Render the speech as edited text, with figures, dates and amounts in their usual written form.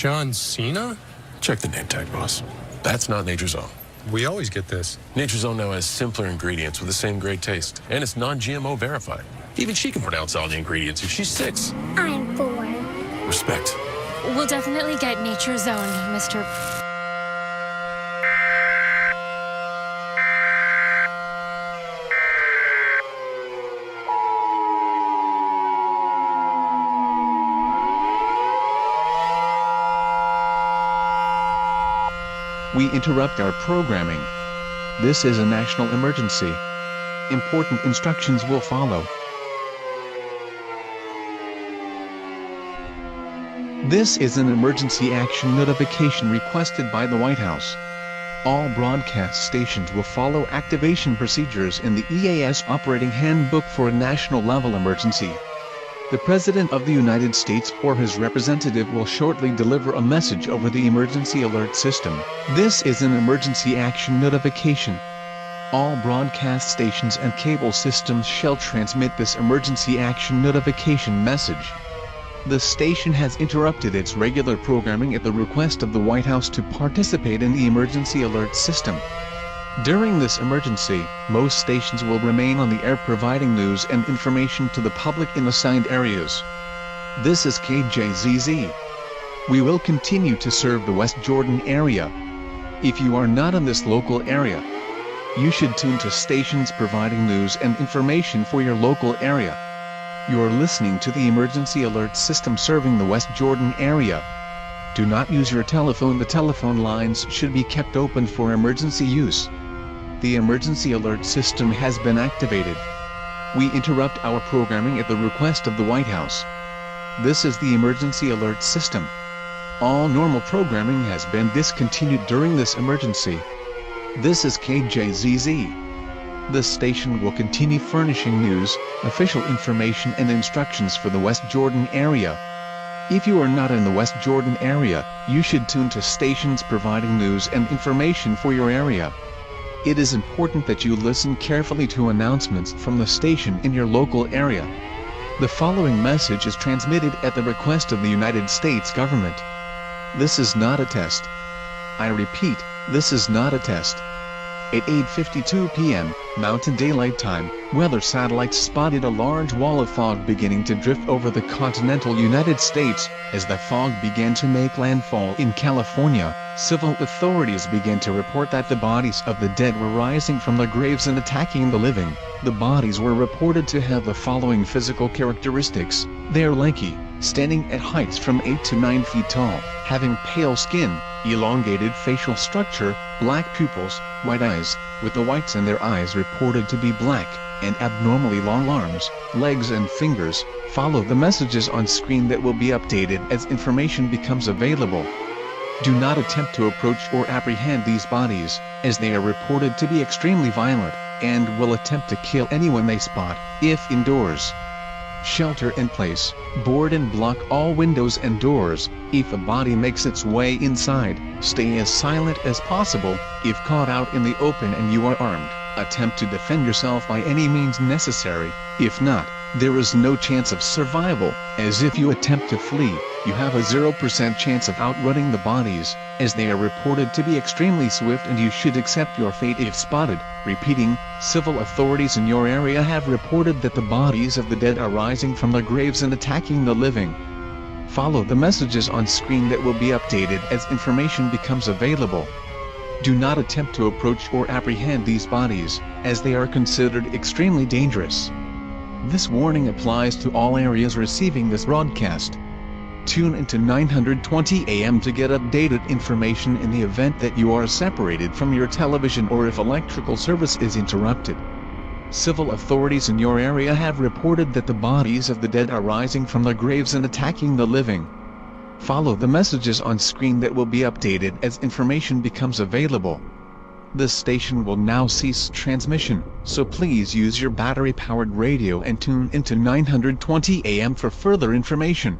John Cena? Check the name tag, boss. That's not Nature's Own. We always get this. Nature's Own now has simpler ingredients with the same great taste, and it's non-GMO verified. Even she can pronounce all the ingredients if she's 6. I'm 4. Respect. We'll definitely get Nature's Own, Mr. We interrupt our programming. This is a national emergency. Important instructions will follow. This is an emergency action notification requested by the White House. All broadcast stations will follow activation procedures in the EAS Operating Handbook for a national level emergency. The President of the United States or his representative will shortly deliver a message over the emergency alert system. This is an emergency action notification. All broadcast stations and cable systems shall transmit this emergency action notification message. The station has interrupted its regular programming at the request of the White House to participate in the emergency alert system. During this emergency, most stations will remain on the air providing news and information to the public in assigned areas. This is KJZZ. We will continue to serve the West Jordan area. If you are not in this local area, you should tune to stations providing news and information for your local area. You are listening to the emergency alert system serving the West Jordan area. Do not use your telephone. The telephone lines should be kept open for emergency use. The emergency alert system has been activated. We interrupt our programming at the request of the White House. This is the emergency alert system. All normal programming has been discontinued during this emergency. This is KJZZ. The station will continue furnishing news, official information and instructions for the West Jordan area. If you are not in the West Jordan area, you should tune to stations providing news and information for your area. It is important that you listen carefully to announcements from the station in your local area. The following message is transmitted at the request of the United States government. This is not a test. I repeat, this is not a test. At 8:52 p.m., Mountain Daylight Time, weather satellites spotted a large wall of fog beginning to drift over the continental United States. As the fog began to make landfall in California, civil authorities began to report that the bodies of the dead were rising from the graves and attacking the living. The bodies were reported to have the following physical characteristics. They are lanky, standing at heights from 8 to 9 feet tall, having pale skin, elongated facial structure, black pupils, white eyes, with the whites in their eyes reported to be black, and abnormally long arms, legs and fingers. Follow the messages on screen that will be updated as information becomes available. Do not attempt to approach or apprehend these bodies, as they are reported to be extremely violent, and will attempt to kill anyone they spot, if indoors. Shelter in place, board and block all windows and doors. If a body makes its way inside, stay as silent as possible. If caught out in the open and you are armed, attempt to defend yourself by any means necessary. If not, there is no chance of survival, as if you attempt to flee, you have a 0% chance of outrunning the bodies, as they are reported to be extremely swift and you should accept your fate if spotted. Repeating, civil authorities in your area have reported that the bodies of the dead are rising from their graves and attacking the living. Follow the messages on screen that will be updated as information becomes available. Do not attempt to approach or apprehend these bodies, as they are considered extremely dangerous. This warning applies to all areas receiving this broadcast. Tune into 920 AM to get updated information in the event that you are separated from your television or if electrical service is interrupted. Civil authorities in your area have reported that the bodies of the dead are rising from their graves and attacking the living. Follow the messages on screen that will be updated as information becomes available. This station will now cease transmission, so please use your battery-powered radio and tune into 920 AM for further information.